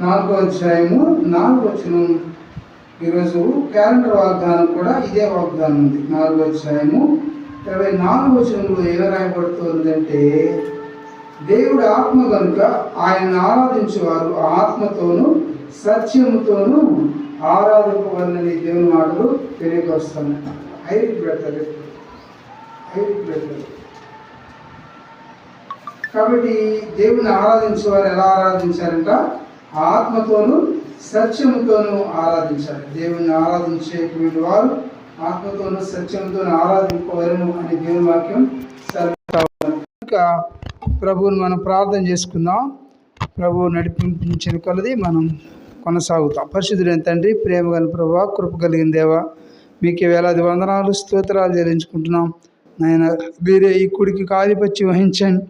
4వ అధ్యాయము 4వ వచనం. ఈరోజు క్యాలెండర్ వాగ్దానం కూడా ఇదే వాగ్దానం ఉంది. 4వ అధ్యాయము 24వ వచనంలో ఏమి రాయబడుతుందంటే, దేవుడు ఆత్మ కనుక ఆయనను ఆరాధించేవారు ఆత్మతోనూ సత్యముతోనూ ఆరాధింపవాలని దేవుని మాటలు తెలియపరుస్తున్నాయి. కాబట్టి దేవుని ఆరాధించేవారు ఎలా ఆరాధించారంట? ఆత్మతోనూ సత్యముతోనూ ఆరాధించాలి. దేవుని ఆరాధించేటువంటి వారు ఆత్మతోనూ సత్యంతోనూ ఆరాధింపవలను అని దేవుని వాక్యం ఇంకా ప్రభువుని మనం ప్రార్థన చేసుకుందాం. ప్రభువు నడిపించిన కొలది మనం కొనసాగుతాం. పరిశుద్ధుడైన తండ్రి, ప్రేమ గల ప్రభువా, కృప కలిగిన దేవా, మీకే వేలాది వందనాలు స్తోత్రాలు చెల్లించుకుంటున్నాం. నాయన మీరే ఈ కుడికి కాలిపచ్చి వహించండి.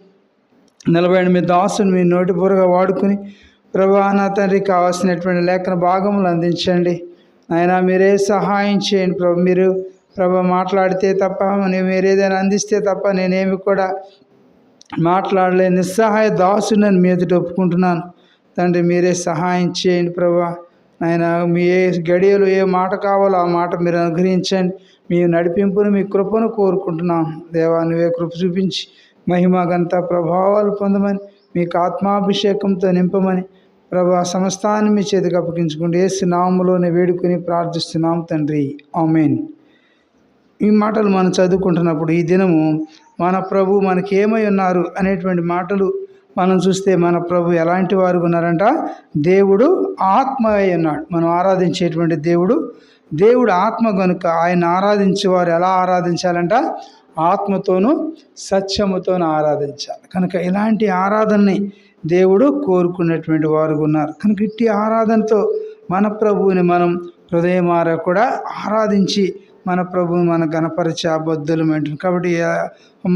నిలబడిన మీ దాసుని మీ నోటి పూరగా వాడుకుని ప్రభువా నా తండ్రి కావాల్సినటువంటి లేఖన భాగములు అందించండి. నాయన మీరే సహాయం చేయండి ప్రభు. మీరు ప్రభు మాట్లాడితే తప్ప మీరు ఏదైనా అందిస్తే తప్ప నేనేమి కూడా మాట్లాడలే నిస్సహాయ దాసుని మీ ఎదుట ఒప్పుకుంటున్నాను తండ్రి. మీరే సహాయం చేయండి ప్రభా. నాయన మీ ఏ గడియలు ఏ మాట కావాలో ఆ మాట మీరు అనుగ్రహించండి. మీ నడిపింపును మీ కృపను కోరుకుంటున్నాం దేవా. నువ్వే కృప చూపించి మహిమ ఘనత ప్రభావాలు పొందమని, మీకు ఆత్మాభిషేకంతో నింపమని ప్రభా సమస్తాన్ని మీ చేతికి అప్పగించుకుంటూ యేసు నామములోనే వేడుకొని ప్రార్థిస్తున్నాం తండ్రి, ఆమేన్. ఈ మాటలు మనం చదువుకుంటున్నప్పుడు ఈ దినము మన ప్రభు మనకి ఏమై ఉన్నారు అనేటువంటి మాటలు మనం చూస్తే, మన ప్రభు ఎలాంటి వారు ఉన్నారంట? దేవుడు ఆత్మ అయి ఉన్నాడు. మనం ఆరాధించేటువంటి దేవుడు ఆత్మ కనుక ఆయన ఆరాధించేవారు ఎలా ఆరాధించాలంట? ఆత్మతోనూ సత్యముతోనూ ఆరాధించాలి. కనుక ఇలాంటి ఆరాధనని దేవుడు కోరుకున్నటువంటి వారు ఉన్నారు. కనుక ఇట్టి ఆరాధనతో మన ప్రభువుని మనం హృదయమారా కూడా ఆరాధించి మన ప్రభువుని మన గణపరిచే అబద్ధులు అంటుంది. కాబట్టి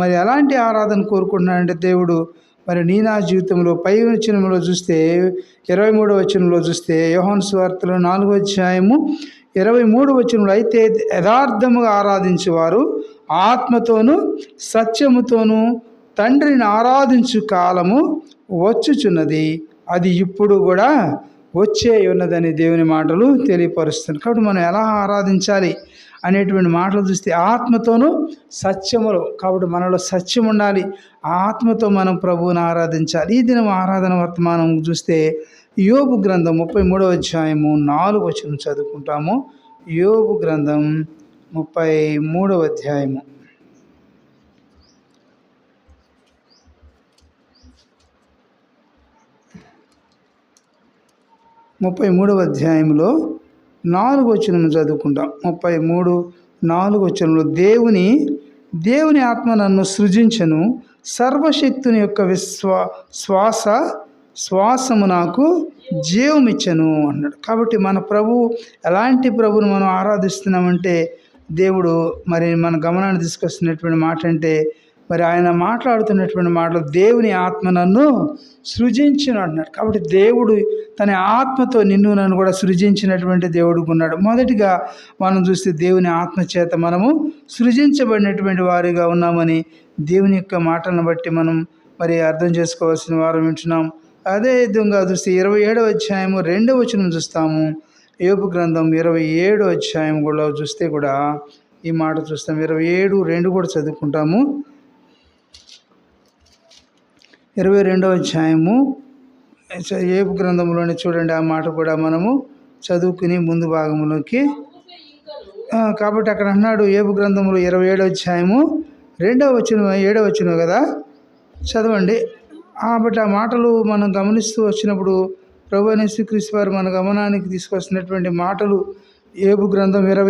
మరి ఎలాంటి ఆరాధన కోరుకుంటున్నాడంటే దేవుడు, మరి నీ నా జీవితంలో పై వచనంలో చూస్తే 23వ వచనంలో చూస్తే యోహాను సువార్తలో 4వ అధ్యాయము 23వ వచనంలో, అయితే యథార్థముగా ఆరాధించేవారు ఆత్మతోనూ సత్యముతోనూ తండ్రిని ఆరాధించు కాలము వచ్చుచున్నది, అది ఇప్పుడు కూడా వచ్చే ఉన్నదని దేవుని మాటలు తెలియపరుస్తుంది. కాబట్టి మనం ఎలా ఆరాధించాలి అనేటువంటి మాటలు చూస్తే ఆత్మతోనూ సత్యములో, కాబట్టి మనలో సత్యం ఉండాలి. ఆత్మతో మనం ప్రభువుని ఆరాధించాలి. ఈ దినం ఆరాధన వర్తమానం చూస్తే యోబు గ్రంథం 33వ అధ్యాయము 4వ వచనం చదువుకుంటాము. యోబు గ్రంథం 33వ అధ్యాయము 33వ అధ్యాయంలో 4వ వచనం చదువుకుంటాం. 33:4 వచనంలో, దేవుని ఆత్మ నన్ను సృజించను, సర్వశక్తుని యొక్క శ్వాసము నాకు జీవమిచ్చను అన్నాడు. కాబట్టి మన ప్రభు ఎలాంటి ప్రభుని మనం ఆరాధిస్తున్నామంటే, దేవుడు మరి మన గమనాన్ని తీసుకొస్తున్నటువంటి మాట అంటే, మరి ఆయన మాట్లాడుతున్నటువంటి మాటలు దేవుని ఆత్మ నన్ను సృజించను అంటున్నాడు. కాబట్టి దేవుడు తన ఆత్మతో నిన్ను నన్ను కూడా సృజించినటువంటి దేవుడు ఉన్నాడు. మొదటిగా మనం చూస్తే దేవుని ఆత్మ చేత మనము సృజించబడినటువంటి వారిగా ఉన్నామని దేవుని యొక్క మాటలను బట్టి మనం మరి అర్థం చేసుకోవాల్సిన వారం వింటున్నాం. అదే విధంగా చూస్తే 27వ అధ్యాయము 2వ వచనం చూస్తాము. యోబు గ్రంథం 27వ అధ్యాయం కూడా చూస్తే కూడా ఈ మాట చూస్తాం. 27:2 కూడా చదువుకుంటాము. 22వ అధ్యాయము యోబు గ్రంథంలోనే చూడండి, ఆ మాట కూడా మనము చదువుకుని ముందు భాగంలోకి. కాబట్టి అక్కడ అన్నాడు యోబు గ్రంథంలో 27వ అధ్యాయము 2వ వచనం 7వ వచనం కదా, చదవండి. కాబట్టి ఆ మాటలు మనం గమనిస్తూ వచ్చినప్పుడు ప్రభువైన యేసుక్రీస్తు వారు మన గమనానికి తీసుకొస్తున్నటువంటి మాటలు యోబు గ్రంథం 22వ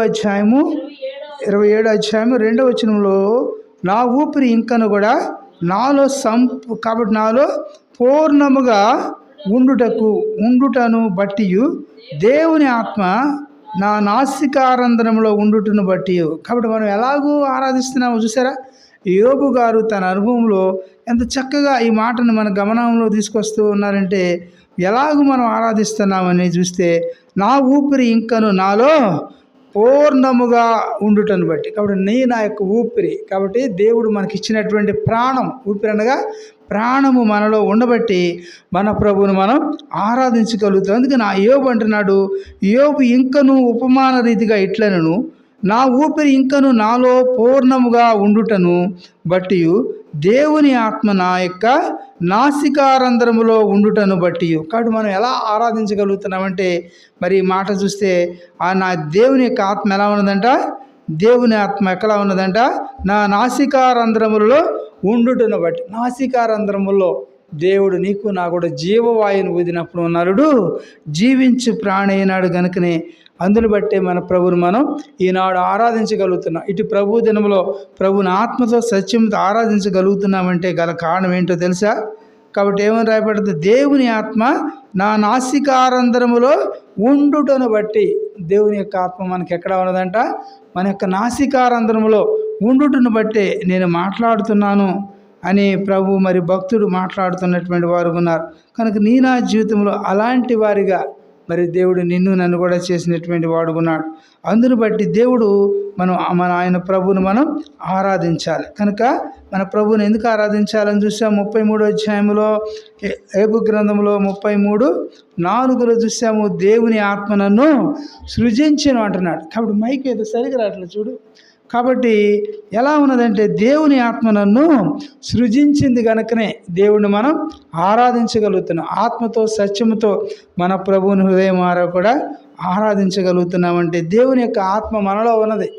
అధ్యాయము 27వ అధ్యాయము 2వ వచనంలో, నా ఊపిరి ఇంకను కూడా నాలో కాబట్టి నాలో పూర్ణముగా ఉండుటను బట్టి దేవుని ఆత్మ నా నాసికారంధ్రంలో ఉండుటను బట్టి. కాబట్టి మనం ఎలాగూ ఆరాధిస్తున్నామో చూసారా, యోబు గారు తన అనుభవంలో ఎంత చక్కగా ఈ మాటను మన గమనంలో తీసుకొస్తూ ఉన్నారంటే, ఎలాగూ మనం ఆరాధిస్తున్నామని చూస్తే, నా ఊపిరి ఇంకను నాలో పూర్ణముగా ఉండుటను బట్టి. కాబట్టి నీ నా యొక్క ఊపిరి, కాబట్టి దేవుడు మనకి ఇచ్చినటువంటి ప్రాణం, ఊపిరి అనగా ప్రాణము మనలో ఉండబట్టి మన ప్రభువును మనం ఆరాధించగలుగుతాం. అందుకని యోబు అంటున్నాడు, యోబు ఇంకను ఉపమాన రీతిగా ఇట్లనను, నా ఊపిరి ఇంకను నాలో పూర్ణముగా ఉండుటను బట్టి దేవుని ఆత్మ నా యొక్క నాసికారంధ్రములో ఉండుటను బట్టి. కాబట్టి మనం ఎలా ఆరాధించగలుగుతున్నామంటే, మరి ఈ మాట చూస్తే నా దేవుని యొక్క ఆత్మ ఎలా ఉన్నదంట, దేవుని ఆత్మ ఎక్కడ ఉన్నదంట, నా నాసికారంధ్రములలో ఉండుటను బట్టి. నాసికారంధ్రములో దేవుడు నీకు నా కూడా జీవవాయువును ఊదినప్పుడు నరుడు జీవించు ప్రాణి అయినాడు కనుకనే అందును బట్టే మన ప్రభువును మనం ఈనాడు ఆరాధించగలుగుతున్నాం. ఇటు ప్రభు దినంలో ప్రభుని ఆత్మతో సత్యంతో ఆరాధించగలుగుతున్నామంటే గల కారణం ఏంటో తెలుసా? కాబట్టి ఏమని రాయబడుతుంది, దేవుని ఆత్మ నా నాసికారంధ్రములో ఉండుటను బట్టి. దేవుని యొక్క ఆత్మ మనకి ఎక్కడ ఉన్నదంట, మన యొక్క నాసికారంధ్రములో ఉండుటను బట్టే నేను మాట్లాడుతున్నాను అని ప్రభు మరి భక్తుడు మాట్లాడుతున్నటువంటి వారు ఉన్నారు. కనుక నీ నా జీవితంలో అలాంటి వారిగా మరి దేవుడు నిన్ను నన్ను కూడా చేసినటువంటి వాడు ఉన్నాడు. అందును బట్టి దేవుడు మన ఆయన ప్రభువును మనం ఆరాధించాలి. కనుక మన ప్రభువుని ఎందుకు ఆరాధించాలని చూసాం. 33వ అధ్యాయంలో ఏబు గ్రంథంలో 33:4 చూసాము, దేవుని ఆత్మ నన్ను సృజించను అంటున్నాడు. కాబట్టి మైక్ ఏదో సరిగా రావట్లేదు చూడు. కాబట్టి ఎలా ఉన్నదంటే దేవుని ఆత్మ నన్ను సృజించింది కనుకనే దేవుణ్ణి మనం ఆరాధించగలుగుతున్నాం. ఆత్మతో సత్యముతో మన ప్రభువుని హృదయమారా కూడా ఆరాధించగలుగుతున్నామంటే దేవుని యొక్క ఆత్మ మనలో ఉన్నది,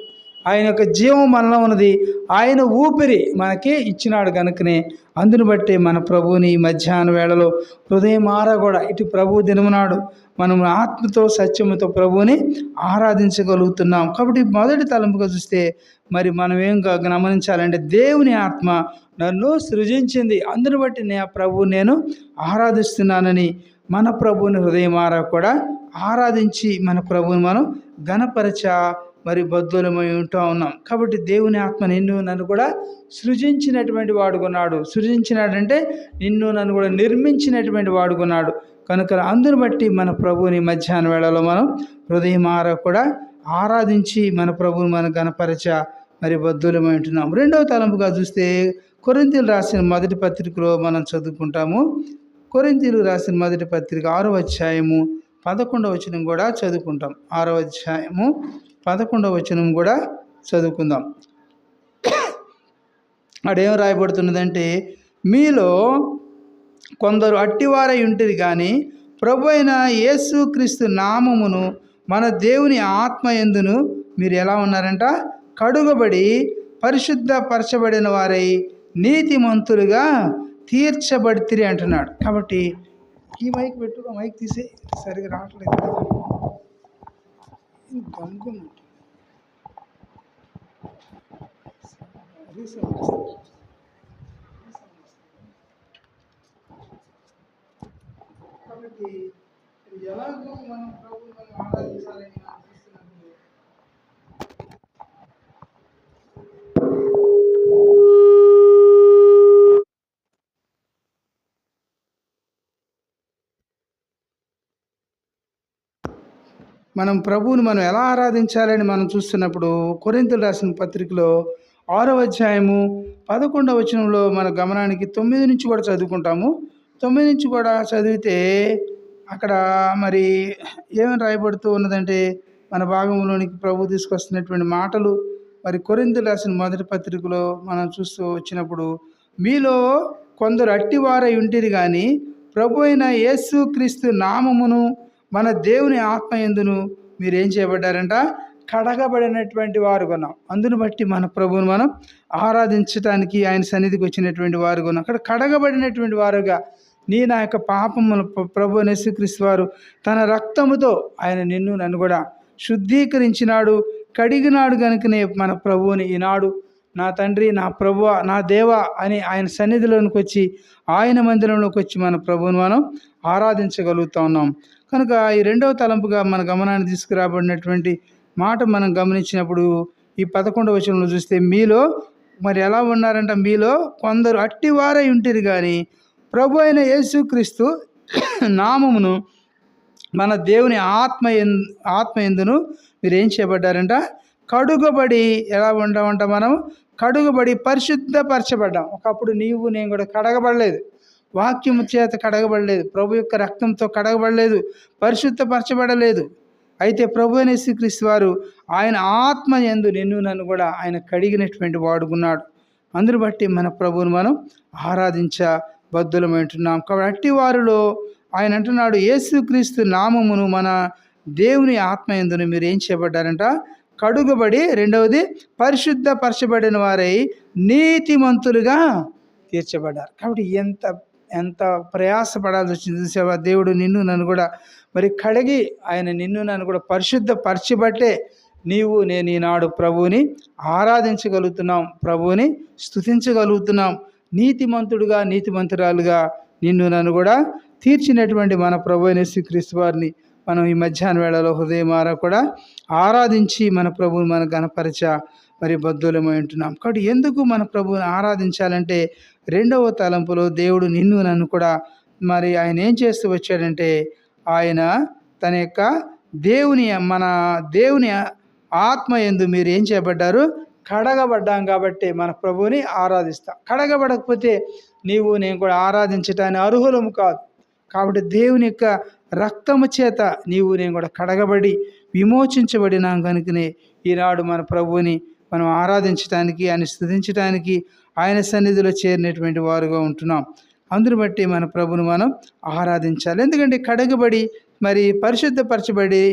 ఆయన యొక్క జీవం మనలో ఉన్నది, ఆయన ఊపిరి మనకి ఇచ్చినాడు కనుకనే అందును బట్టి మన ప్రభువుని మధ్యాహ్న వేళలో హృదయమారా కూడా ఇటు ప్రభు దినమునాడు మనం ఆత్మతో సత్యముతో ప్రభువుని ఆరాధించగలుగుతున్నాం. కాబట్టి మొదటి తలంపుగా చూస్తే మరి మనం ఏం గమనించాలంటే దేవుని ఆత్మ నన్ను సృజించింది, అందును బట్టి ప్రభువు నేను ఆరాధిస్తున్నానని మన ప్రభువుని హృదయమారా కూడా ఆరాధించి మన ప్రభువుని మనం ఘనపరచ మరి బద్ధులమై ఉంటూ ఉన్నాం. కాబట్టి దేవుని ఆత్మ నిన్ను నన్ను కూడా సృజించినటువంటి వాడుకున్నాడు. సృజించినాడంటే నిన్ను నన్ను కూడా నిర్మించినటువంటి వాడుకున్నాడు. కనుక అందును బట్టి మన ప్రభువుని మధ్యాహ్న వేళలో మనం హృదయమారా కూడా ఆరాధించి మన ప్రభువుని మనం ఘనపరచ మరి బద్ధులమై ఉంటున్నాం. రెండవ తలంపుగా చూస్తే కొరింథీయులకు రాసిన మొదటి పత్రికలో మనం చదువుకుంటాము. కొరింథీయులకు రాసిన మొదటి పత్రిక 6వ అధ్యాయము 11వ వచనం కూడా చదువుకుంటాం. 6వ అధ్యాయము 11వ వచనం కూడా చదువుకుందాం. అడేం రాయబడుతున్నదంటే, మీలో కొందరు అట్టివారై ఉంటుంది కానీ ప్రభు అయిన యేసుక్రీస్తు నామమును మన దేవుని ఆత్మ యందును మీరు ఎలా ఉన్నారంట, కడుగబడి పరిశుద్ధపరచబడిన వారై నీతిమంతులుగా తీర్చబడితిరి అంటున్నాడు. కాబట్టి ఈ మైక్ పెట్టుకో, మైక్ తీసే సరిగా రావట్లేదు. కాబట్టి ఎలాగో మనం ప్రభువుని ఆరాధించాలని అనిపిస్తున్నప్పుడు మనం ప్రభువుని మనం ఎలా ఆరాధించాలని మనం చూస్తున్నప్పుడు కొరింథీయులకు రాసిన పత్రికలో 6వ అధ్యాయము 11వ వచనంలో మన గమనానికి 9 నుంచి కూడా చదువుకుంటాము. 9 నుంచి కూడా చదివితే అక్కడ మరి ఏమని రాయబడుతూ ఉన్నదంటే, మన భాగంలోనికి ప్రభు తీసుకొస్తున్నటువంటి మాటలు మరి కొరింథీయులకు రాసిన మొదటి పత్రికలో మనం చూస్తూ వచ్చినప్పుడు, మీలో కొందరు అట్టివారై ఉంటిరి కానీ ప్రభు అయిన యేసుక్రీస్తు నామమును మన దేవుని ఆత్మ యందును మీరేం చేయబడ్డారంట, కడగబడినటువంటి వారు కొన్నాం. అందును బట్టి మన ప్రభువును మనం ఆరాధించడానికి ఆయన సన్నిధికి వచ్చినటువంటి వారు కొన్నాం. అక్కడ కడగబడినటువంటి వారుగా నా యొక్క పాపమును ప్రభు యేసుక్రీస్తు వారు తన రక్తముతో ఆయన నిన్ను నన్ను కూడా శుద్ధీకరించినాడు, కడిగినాడు కనుకనే మన ప్రభువుని ఈనాడు నా తండ్రి, నా ప్రభువా, నా దేవా అని ఆయన సన్నిధిలోనికి వచ్చి ఆయన మందిరంలోకి వచ్చి మన ప్రభువును మనం ఆరాధించగలుగుతూ ఉన్నాం. కనుక ఈ రెండవ తలంపుగా మన గమనాన్ని తీసుకురాబడినటువంటి మాట మనం గమనించినప్పుడు ఈ 11వ వచనంలో చూస్తే, మీలో మరి ఎలా ఉన్నారంట, మీలో కొందరు అట్టివారై ఉంటిరి కానీ ప్రభు అయిన యేసుక్రీస్తు నామమును మన దేవుని ఆత్మ యందును మీరు ఏం చేయబడ్డారంట? కడుగబడి. ఎలా ఉంటామంట మనం? కడుగబడి పరిశుద్ధపరచబడ్డాం. ఒకప్పుడు నీవు నేను కూడా కడగబడలేదు, వాక్యము చేత కడగబడలేదు, ప్రభు యొక్క రక్తంతో కడగబడలేదు, పరిశుద్ధపరచబడలేదు. అయితే ప్రభు అయిన యేసుక్రీస్తు వారు ఆయన ఆత్మ యందు నిన్ను నన్ను కూడా ఆయన కడిగినటువంటి వాడుకున్నాడు. అందును బట్టి మన ప్రభువును మనం ఆరాధించబద్ధులమైంటున్నాం. కాబట్టి అట్టి వారిలో ఆయన అంటున్నాడు, యేసుక్రీస్తు నామమును మన దేవుని ఆత్మ యందును మీరు ఏం చేయబడ్డారంట? కడుగబడి. రెండవది, పరిశుద్ధపరచబడిన వారై నీతిమంతులుగా తీర్చబడ్డారు. కాబట్టి ఎంత ఎంత ప్రయాసపడాల్సి వచ్చింది చూసావా? దేవుడు నిన్ను నన్ను కూడా మరి కడిగి ఆయన నిన్ను నన్ను కూడా పరిశుద్ధపరచబట్టే నేను ఈనాడు ప్రభువుని ఆరాధించగలుగుతున్నాం, ప్రభువుని స్తుతించగలుగుతున్నాం. నీతిమంతుడుగా నీతిమంతురాలుగా నిన్ను నన్ను కూడా తీర్చినటువంటి మన ప్రభు అయిన యేసుక్రీస్తు వారిని మనం ఈ మధ్యాహ్న వేళలో హృదయమారా కూడా ఆరాధించి మన ప్రభువుని మన గణపరచ మరి బద్ధులమై ఉంటున్నాం. కాబట్టి ఎందుకు మన ప్రభువుని ఆరాధించాలంటే, రెండవ తలంపులో దేవుడు నిన్ను నన్ను కూడా మరి ఆయన ఏం చేస్తూ వచ్చాడంటే, ఆయన తన యొక్క మన దేవుని ఆత్మ యందు మీరు ఏం చేయబడ్డారు? కడగబడ్డాం. కాబట్టి మన ప్రభువుని ఆరాధిస్తాం. కడగబడకపోతే నీవు నేను కూడా ఆరాధించటానికి అర్హులము కాదు. కాబట్టి దేవుని యొక్క రక్తము చేత నీవు నేను కూడా కడగబడి విమోచించబడినాం కనుకనే ఈనాడు మన ప్రభువుని మనం ఆరాధించడానికి, ఆయన స్తుతించడానికి, ఆయన సన్నిధిలో చేరినటువంటి వారుగా ఉంటున్నాం. అందును బట్టి మన ప్రభువును మనం ఆరాధించాలి. ఎందుకంటే కడగబడి మరి పరిశుద్ధపరచబడి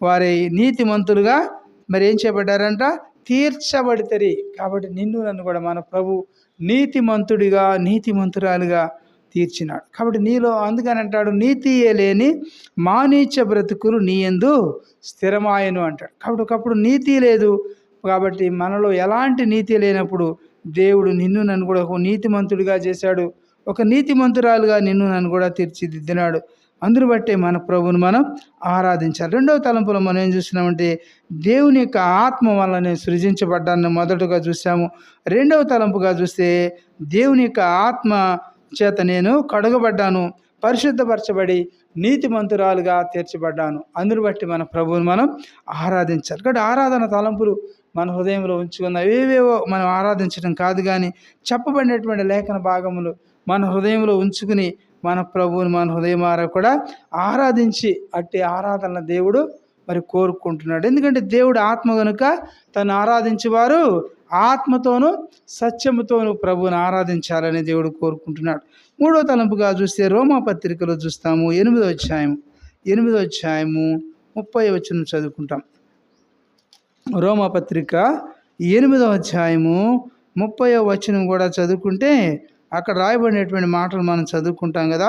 వారి నీతిమంతులుగా మరి ఏం చేయబడ్డారంట? తీర్చబడితరి. కాబట్టి నిన్ను నన్ను కూడా మన ప్రభు నీతిమంతుడిగా నీతిమంతురాలుగా తీర్చినాడు. కాబట్టి నీలో అందుకని అంటాడు, నీతియే లేని మానీచ బ్రతుకులు నీ యందు స్థిరమాయను అంటాడు. కాబట్టి ఒకప్పుడు నీతి లేదు. కాబట్టి మనలో ఎలాంటి నీతి లేనప్పుడు దేవుడు నిన్ను నన్ను కూడా ఒక నీతిమంతుడిగా చేశాడు, ఒక నీతిమంతురాలుగా నిన్ను నన్ను కూడా తీర్చిదిద్దినాడు. అందును బట్టే మన ప్రభువును మనం ఆరాధించాలి. రెండవ తలంపులో మనం ఏం చూస్తున్నామంటే, దేవుని యొక్క ఆత్మ వల్ల నేను సృజించబడ్డాన్ని మొదటగా చూసాము. రెండవ తలంపుగా చూస్తే, దేవుని యొక్క ఆత్మ చేత నేను కడగబడ్డాను, పరిశుద్ధపరచబడి నీతిమంతురాలుగా తీర్చబడ్డాను. అందును బట్టి మన ప్రభువును మనం ఆరాధించాలి. కాబట్టి ఆరాధన తలంపులు మన హృదయంలో ఉంచుకున్న ఏవేవో మనం ఆరాధించడం కాదు, కానీ చెప్పబడినటువంటి లేఖన భాగములు మన హృదయంలో ఉంచుకుని మన ప్రభువుని మన హృదయమారా కూడా ఆరాధించి అట్టి ఆరాధన దేవుడు మరి కోరుకుంటున్నాడు. ఎందుకంటే దేవుడు ఆత్మ కనుక తను ఆరాధించేవారు ఆత్మతోనూ సత్యముతోనూ ప్రభువుని ఆరాధించాలని దేవుడు కోరుకుంటున్నాడు. మూడో తలంపుగా చూస్తే రోమాపత్రికలో చూస్తాము. 8వ అధ్యాయము 30వ వచనం చదువుకుంటాం. రోమాపత్రిక 8వ అధ్యాయము 30వ వచనం కూడా చదువుకుంటే అక్కడ రాయబడినటువంటి మాటలు మనం చదువుకుంటాం కదా.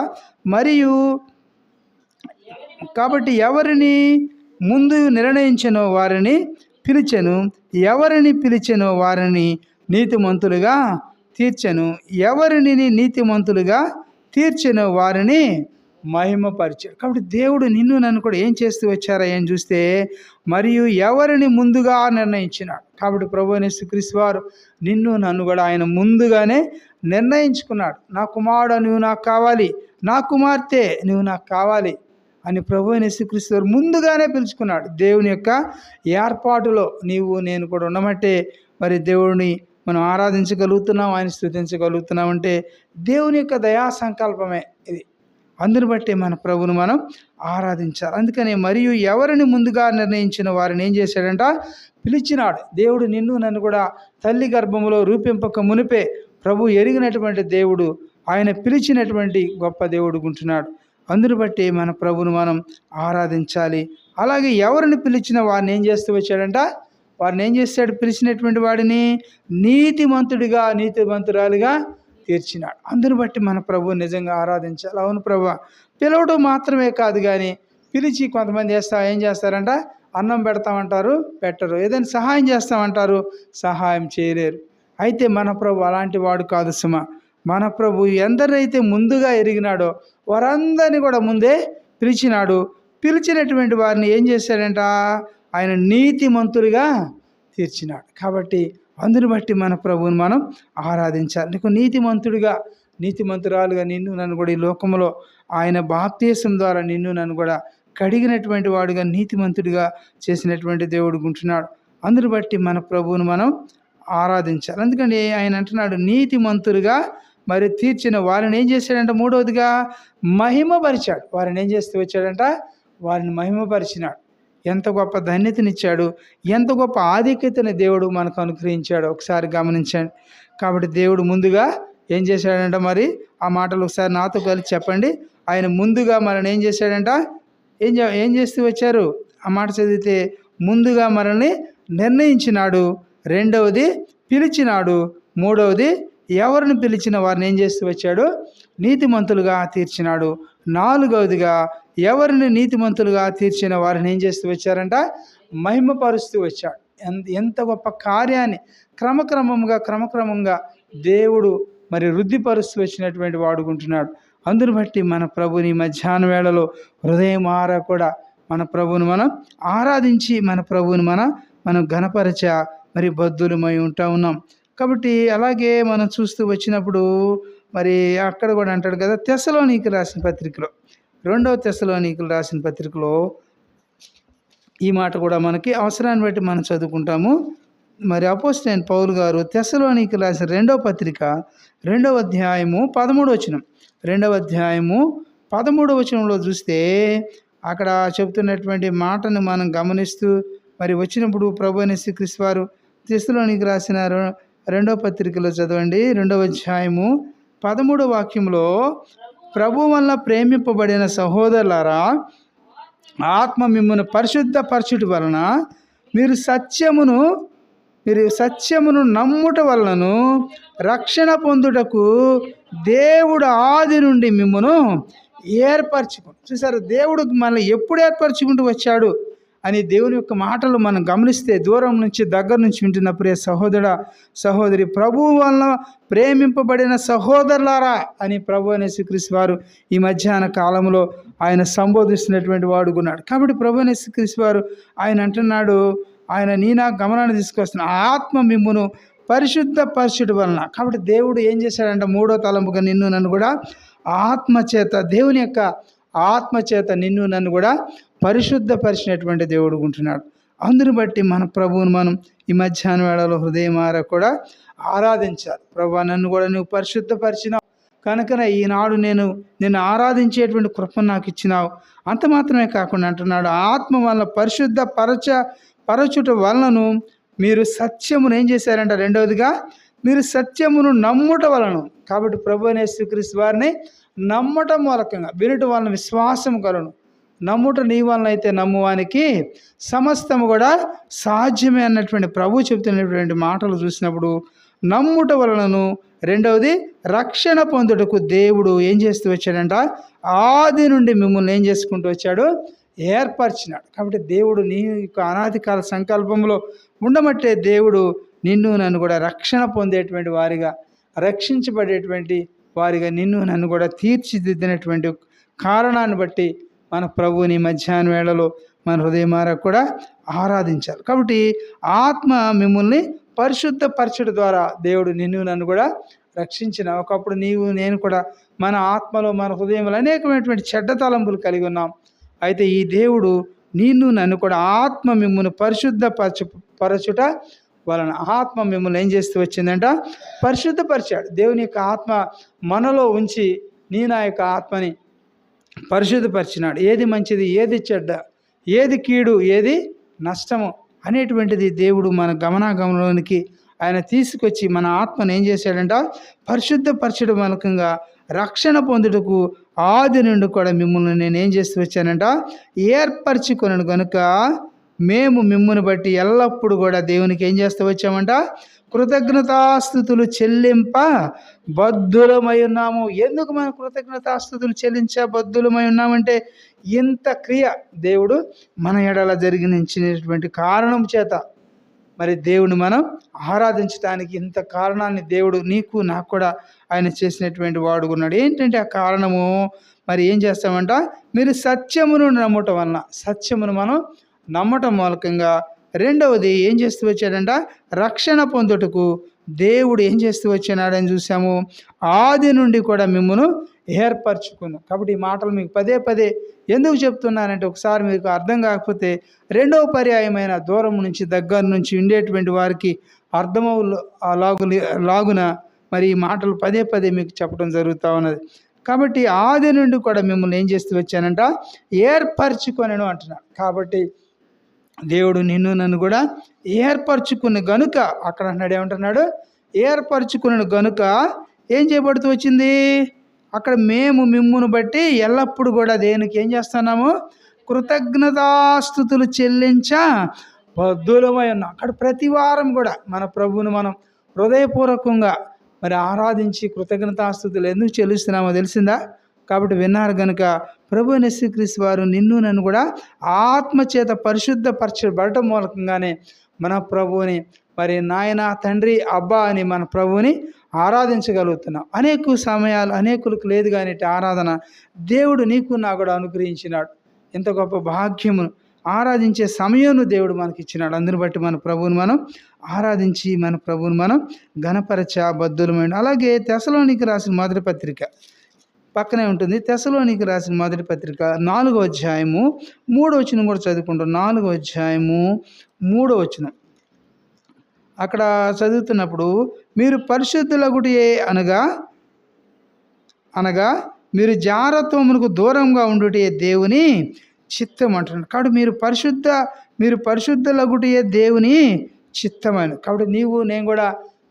మరియు కాబట్టి ఎవరిని ముందు నిర్ణయించెనో వారిని పిలిచెను, ఎవరిని పిలిచెనో వారిని నీతిమంతులుగా తీర్చెను, ఎవరిని నీతిమంతులుగా తీర్చెనో వారిని మహిమపరిచాడు. కాబట్టి దేవుడు నిన్ను నన్ను కూడా ఏం చేస్తూ వచ్చారా ఏం చూస్తే, మరియు ఎవరిని ముందుగా నిర్ణయించినాడు. కాబట్టి ప్రభువైన యేసుక్రీస్తు వారు నిన్ను నన్ను కూడా ఆయన ముందుగానే నిర్ణయించుకున్నాడు. నా కుమారుడు నువ్వు నాకు కావాలి, నా కుమార్తె నువ్వు నాకు కావాలి అని ప్రభువైన యేసుక్రీస్తు వారు ముందుగానే పిలుచుకున్నాడు. దేవుని యొక్క ఏర్పాటులో నీవు నేను కూడా ఉండమంటే మరి దేవుడిని మనం ఆరాధించగలుగుతున్నాం, ఆయన స్తుతించగలుగుతున్నామంటే దేవుని యొక్క దయా సంకల్పమే ఇది. అందుని బట్టి మన ప్రభువును మనం ఆరాధించాలి. అందుకని మరియు ఎవరిని ముందుగా నిర్ణయించిన వారిని ఏం చేశాడంట? పిలిచినాడు. దేవుడు నిన్ను నన్ను కూడా తల్లి గర్భములో రూపింపక మునిపే ప్రభు ఎరిగినటువంటి దేవుడు, ఆయన పిలిచినటువంటి గొప్ప దేవుడు ఉంటున్నాడు. అందుని బట్టి మన ప్రభువును మనం ఆరాధించాలి. అలాగే ఎవరిని పిలిచిన వారిని ఏం చేస్తూ వచ్చాడంట? వారిని ఏం చేశాడు? పిలిచినటువంటి వాడిని నీతిమంతుడిగా నీతిమంతురాలుగా తీర్చినాడు. అందుని బట్టి మన ప్రభువు నిజంగా ఆరాధించాలి. అవును ప్రభు, పిలవడం మాత్రమే కాదు, కానీ పిలిచి కొంతమంది ఏం చేస్తారంట? అన్నం పెడతామంటారు, పెట్టరు. ఏదైనా సహాయం చేస్తామంటారు, సహాయం చేయలేరు. అయితే మన ప్రభు అలాంటి వాడు కాదు సుమ. మన ప్రభు ఎందరైతే ముందుగా ఎరిగినాడో వారందరినీ కూడా ముందే పిలిచినాడు. పిలిచినటువంటి వారిని ఏం చేశాడంట? ఆయన నీతిమంతులుగా తీర్చినాడు. కాబట్టి అందుని బట్టి మన ప్రభువుని మనం ఆరాధించాలి. నీకు నీతిమంతుడిగా నీతిమంతురాలుగా నిన్ను నన్ను కూడా ఈ లోకంలో ఆయన బాప్తీసం ద్వారా నిన్ను నన్ను కూడా కడిగినటువంటి వాడుగా నీతిమంతుడిగా చేసినటువంటి దేవుడు ఉంటున్నాడు. అందును బట్టి మన ప్రభువును మనం ఆరాధించాలి. అందుకని ఆయన అంటున్నాడు, నీతిమంతులుగా మరి తీర్చిన వారిని ఏం చేశాడంట? మూడవదిగా మహిమపరిచాడు. వారిని ఏం చేస్తూ వచ్చాడంట? వారిని మహిమపరిచినాడు. ఎంత గొప్ప ధన్యతనిచ్చాడు, ఎంత గొప్ప ఆధిక్యతని దేవుడు మనకు అనుగ్రహించాడు ఒకసారి గమనించండి. కాబట్టి దేవుడు ముందుగా ఏం చేశాడంట? మరి ఆ మాటలు ఒకసారి నాతో కలిసి చెప్పండి. ఆయన ముందుగా మనల్ని ఏం చేశాడంట? ఏం చేస్తూ వచ్చారు? ఆ మాట చదివితే, ముందుగా మనల్ని నిర్ణయించినాడు, రెండవది పిలిచినాడు, మూడవది ఎవరిని పిలిచిన వారిని ఏం చేస్తూ వచ్చాడు? నీతిమంతులుగా తీర్చినాడు, నాలుగవదిగా ఎవరిని నీతిమంతులుగా తీర్చిన వారిని ఏం చేస్తూ వచ్చారంట? మహిమపరుస్తూ వచ్చాడు. ఎంత గొప్ప కార్యాన్ని క్రమక్రమంగా దేవుడు మరి వృద్ధిపరుస్తూ వచ్చినటువంటి వాడుకుంటున్నాడు. అందును బట్టి మన ప్రభుని మధ్యాహ్న వేళలో హృదయమారా కూడా మన ప్రభువుని మనం ఆరాధించి మన ప్రభువుని మనం ఘనపరచ మరి బద్ధులమై ఉన్నాం. కాబట్టి అలాగే మనం చూస్తూ వచ్చినప్పుడు మరి అక్కడ కూడా అంటాడు కదా, తెస్సలోనికీయులకు రాసిన పత్రికలో, 2వ తెస్సలోనికీయులకు రాసిన పత్రికలో ఈ మాట కూడా మనకి అవసరాన్ని బట్టి మనం చదువుకుంటాము. మరి అపోస్తలుడైన పౌలు గారు తెస్సలోనికీయులకు రాసిన 2వ పత్రిక 2వ అధ్యాయము 13వ వచనం, 2వ అధ్యాయము 13వ వచనంలో చూస్తే అక్కడ చెబుతున్నటువంటి మాటను మనం గమనిస్తూ మరి వచ్చినప్పుడు ప్రభు అయిన యేసుక్రీస్తు వారు తెస్సలోనికీయులకు రాసిన 2వ పత్రికలో చదవండి, 2వ అధ్యాయము 13వ వాక్యంలో, ప్రభు వల్ల ప్రేమింపబడిన సహోదరులారా, ఆత్మ మిమ్మును పరిశుద్ధపరచుట వలన మీరు సత్యమును నమ్ముట వలనను రక్షణ పొందుటకు దేవుడు ఆది నుండి మిమ్మును ఏర్పరచుకుంటు. చూసారు, దేవుడు మనల్ని ఎప్పుడు ఏర్పరచుకుంటూ వచ్చాడు అని దేవుని యొక్క మాటలు మనం గమనిస్తే, దూరం నుంచి దగ్గర నుంచి వింటున్న ప్రియ సహోదరుడా సహోదరి, ప్రభువు వలన ప్రేమింపబడిన సహోదరులారా అని ప్రభు అయిన యేసుక్రీస్తు వారు ఈ మధ్యాహ్న కాలంలో ఆయన సంబోధిస్తున్నటువంటి వాడుకున్నాడు. కాబట్టి ప్రభు అయిన యేసుక్రీస్తు వారు ఆయన అంటున్నాడు, ఆయన నా గమనాన్ని తీసుకొస్తున్న ఆత్మ మిమ్మును పరిశుద్ధపరచుట వలన. కాబట్టి దేవుడు ఏం చేశాడంటే, 3వ తలంపుగా నిన్ను నన్ను కూడా ఆత్మచేత, దేవుని యొక్క ఆత్మచేత నిన్ను నన్ను కూడా పరిశుద్ధపరిచినటువంటి దేవుడు ఉంటున్నాడు. అందును బట్టి మన ప్రభువును మనం ఈ మధ్యాహ్న వేళలో హృదయమారా కూడా ఆరాధించాలి. ప్రభువా, నన్ను కూడా నువ్వు పరిశుద్ధపరిచినావు కనుకనే ఈనాడు నిన్ను ఆరాధించేటువంటి కృపను నాకు ఇచ్చినావు. అంత మాత్రమే కాకుండా అంటున్నాడు, ఆత్మ వలన పరచుట వలనను మీరు సత్యమును ఏం చేశారంట? రెండవదిగా మీరు సత్యమును నమ్ముట వలన. కాబట్టి ప్రభు అయిన యేసుక్రీస్తు వారిని నమ్మటం మూలకంగా, వినుట వలన విశ్వాసం కలను, నమ్ముట నీ వలన అయితే నమ్మువానికి సమస్తము కూడా సాధ్యమే అన్నటువంటి ప్రభు చెబుతున్నటువంటి మాటలు చూసినప్పుడు, నమ్ముట వలనను, రెండవది రక్షణ పొందుటకు దేవుడు ఏం చేస్తూ వచ్చాడంట? ఆది నుండి మిమ్మల్ని ఏం చేసుకుంటూ వచ్చాడు? ఏర్పరిచినాడు. కాబట్టి దేవుడు నీ యొక్క అనాది కాల సంకల్పంలో ఉండమట్టే దేవుడు నిన్ను నన్ను కూడా రక్షణ పొందేటువంటి వారిగా, రక్షించబడేటువంటి వారిగా నిన్ను నన్ను కూడా తీర్చిదిద్దినటువంటి కారణాన్ని బట్టి మన ప్రభువుని మధ్యాహ్న వేళలో మన హృదయమారా కూడా ఆరాధించాలి. కాబట్టి ఆత్మ మిమ్మల్ని పరిశుద్ధపరచడం ద్వారా దేవుడు నిన్ను నన్ను కూడా రక్షించిన. ఒకప్పుడు నేను కూడా మన ఆత్మలో మన హృదయంలో అనేకమైనటువంటి చెడ్డ తలంపులు కలిగి ఉన్నాం. అయితే ఈ దేవుడు నిన్ను నన్ను కూడా ఆత్మ మిమ్మల్ని పరచుట వలన, ఆత్మ మిమ్మల్ని ఏం చేస్తూ వచ్చిందంట? పరిశుద్ధపరిచాడు. దేవుని యొక్క ఆత్మ మనలో ఉంచి నా యొక్క ఆత్మని పరిశుద్ధపరిచినాడు. ఏది మంచిది, ఏది చెడ్డ, ఏది కీడు, ఏది నష్టము అనేటువంటిది దేవుడు మన గమనాగమనంలోనికి ఆయన తీసుకొచ్చి మన ఆత్మను ఏం చేశాడంట? పరిశుద్ధపరచడం మూలకంగా రక్షణ పొందుటకు ఆది నుండి కూడా మిమ్మల్ని నేను ఏం చేస్తూ వచ్చానంట? ఏర్పరచుకొనను కనుక మేము మిమ్మల్ని బట్టి ఎల్లప్పుడూ కూడా దేవునికి ఏం చేస్తూ వచ్చామంట? కృతజ్ఞతాస్తుతులు చెల్లింప బద్ధులమై ఉన్నాము. ఎందుకు మనం కృతజ్ఞతాస్తుతులు బద్ధులమై ఉన్నామంటే, ఇంత క్రియ దేవుడు మన ఎడల జరిగించినటువంటి కారణం చేత మరి దేవుని మనం ఆరాధించడానికి ఇంత కారణాన్ని దేవుడు నీకు నాకు కూడా ఆయన చేసినటువంటి వాడుకున్నాడు. ఏంటంటే ఆ కారణము, మరి ఏం చేస్తామంట? మీరు సత్యమును నమ్మటం వలన, సత్యమును మనం నమ్మటం మూలకంగా, రెండవది ఏం చేస్తూ వచ్చాడంట? రక్షణ పొందుటకు దేవుడు ఏం చేస్తూ వచ్చాడని చూసాము. ఆది నుండి కూడా మిమ్మల్ని ఏర్పరచుకున్నాం. కాబట్టి ఈ మాటలు మీకు పదే పదే ఎందుకు చెప్తున్నానంటే, ఒకసారి మీకు అర్థం కాకపోతే రెండవ పర్యాయమైన దూరం నుంచి దగ్గర నుంచి ఉండేటువంటి వారికి అర్థమవు లాగున మరి ఈ మాటలు పదే పదే మీకు చెప్పడం జరుగుతూ ఉన్నది. కాబట్టి ఆది నుండి కూడా మిమ్మల్ని ఏం చేస్తూ వచ్చానంట, ఏర్పరచుకొనెను అంటున్నాడు. కాబట్టి దేవుడు నిన్ను నన్ను కూడా ఏర్పరచుకున్న గనుక, అక్కడ అంటున్నాడు, ఏమంటున్నాడు, ఏర్పరచుకున్న గనుక ఏం చేయబడుతూ వచ్చింది, అక్కడ మేము మిమ్మును బట్టి ఎల్లప్పుడూ కూడా దేనికి ఏం చేస్తున్నాము, కృతజ్ఞతాస్తుతులు చెల్లించ బద్ధులమై ఉన్నాం. అక్కడ ప్రతి వారం కూడా మన ప్రభువును మనం హృదయపూర్వకంగా మరి ఆరాధించి కృతజ్ఞతాస్తుతులు ఎందుకు చెల్లిస్తున్నామో తెలిసిందా? కాబట్టి విన్నారు కనుక ప్రభు యేసుక్రీస్తు వారు నిన్ను నన్ను కూడా ఆత్మచేత పరిశుద్ధపరచబడటం మూలకంగానే మన ప్రభువుని మరి నాయన, తండ్రి, అబ్బా అని మన ప్రభువుని ఆరాధించగలుగుతున్నాం. అనేక సమయాలు అనేకులకు లేదు కానీ ఆరాధన దేవుడు నీకు నా కూడా అనుగ్రహించినాడు. ఎంత గొప్ప భాగ్యమును, ఆరాధించే సమయంను దేవుడు మనకి ఇచ్చినాడు. అందుని బట్టి మన ప్రభువుని మనం ఆరాధించి మన ప్రభువుని మనం ఘనపరచ బద్ధులమైన. అలాగే తెసలోనికి రాసిన మొదటి పత్రిక పక్కనే ఉంటుంది. తెసలోనికి రాసిన మొదటి పత్రిక 4వ అధ్యాయము 3వ వచనం కూడా చదువుకుంటాం. 4వ అధ్యాయము 3వ వచనం అక్కడ చదువుతున్నప్పుడు, మీరు పరిశుద్ధులగుటే అనగా మీరు జారత్వమునకు దూరంగా ఉండుటే దేవుని చిత్తం అంటున్నాడు. కాబట్టి మీరు పరిశుద్ధులగుటే దేవుని చిత్తమైన. కాబట్టి నీవు నేను కూడా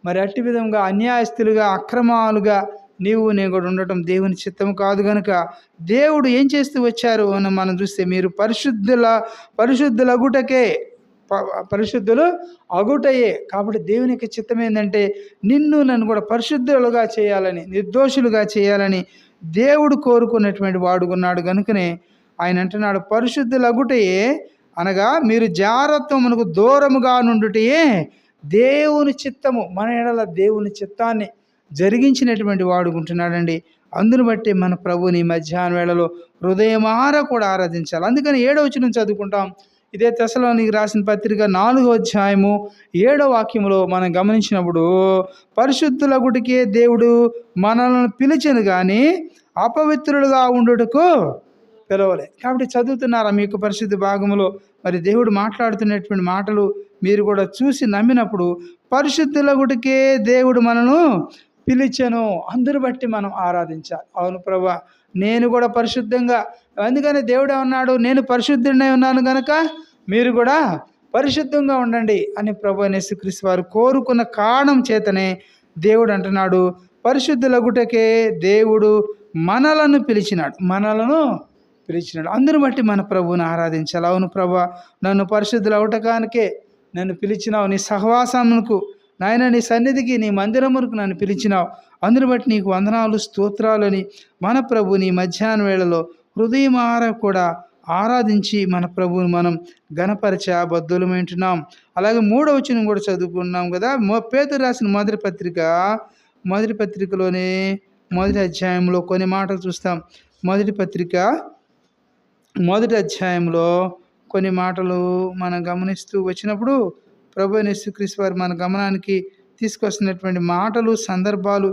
మరి అట్టి విధంగా అన్యాయస్తులుగా అక్రమాలుగా నేను కూడా ఉండటం దేవుని చిత్తం కాదు. కనుక దేవుడు ఏం చేస్తూ వచ్చారు అని మనం చూస్తే, మీరు పరిశుద్ధులు అగుటయే. కాబట్టి దేవుని యొక్క చిత్తం ఏంటంటే నిన్ను నన్ను కూడా పరిశుద్ధులుగా చేయాలని, నిర్దోషులుగా చేయాలని దేవుడు కోరుకున్నటువంటి వాడుకున్నాడు. కనుకనే ఆయన అంటున్నాడు, పరిశుద్ధులగుటయే అనగా మీరు జారత్వమునకు దూరముగా నుండుటయే దేవుని చిత్తము. మన ఎడల దేవుని చిత్తాన్ని జరిగించినటువంటి వాడుకుంటున్నాడండి. అందును బట్టి మన ప్రభుని మధ్యాహ్న వేళలో హృదయమార కూడా ఆరాధించాలి. అందుకని 7వ వచనం చదువుకుంటాం. ఇదే తెసలోనికి రాసిన పత్రిక 4వ అధ్యాయము 7వ వాక్యంలో మనం గమనించినప్పుడు, పరిశుద్ధులగుటికే దేవుడు మనల్ని పిలిచెను కానీ అపవిత్రులుగా ఉండుటకు పిలవలే. కాబట్టి చదువుతున్నారా మీకు పరిశుద్ధ భాగములో మరి దేవుడు మాట్లాడుతున్నటువంటి మాటలు మీరు కూడా చూసి నమ్మినప్పుడు, పరిశుద్ధులగుటికే దేవుడు మనను పిలిచెను. అందరు బట్టి మనం ఆరాధించాలి. అవును ప్రభా, నేను కూడా పరిశుద్ధంగా, అందుకని దేవుడు ఏమన్నాడు, నేను పరిశుద్ధుడినై ఉన్నాను కనుక మీరు కూడా పరిశుద్ధంగా ఉండండి అని ప్రభు యేసుక్రీస్తు వారు కోరుకున్న కారణం చేతనే దేవుడు అంటున్నాడు, పరిశుద్ధులగుటకే దేవుడు మనలను పిలిచినాడు. అందుని బట్టి మన ప్రభువుని ఆరాధించాలి. అవును ప్రభా, నన్ను పరిశుద్ధులు అవటకానికే నన్ను పిలిచినావు, నీ సహవాసమునకు నాయన, నీ సన్నిధికి, నీ మందిరమునకు నన్ను పిలిచినావు. అందుని బట్టి నీకు వందనాలు, స్తోత్రాలని మన ప్రభుని మధ్యాహ్న వేళలో హృదయమార కూడా ఆరాధించి మన ప్రభువుని మనం ఘనపరచ బద్ధులమైంటున్నాం. అలాగే 3వ వచనం కూడా చదువుకున్నాం కదా. పేతురు రాసిన మొదటి పత్రికలోనే మొదటి అధ్యాయంలో కొన్ని మాటలు చూస్తాం. మొదటి అధ్యాయంలో కొన్ని మాటలు మనం గమనిస్తూ వచ్చినప్పుడు, ప్రభు యేసుక్రీస్తు వారు మన గమనానికి తీసుకొస్తున్నటువంటి మాటలు, సందర్భాలు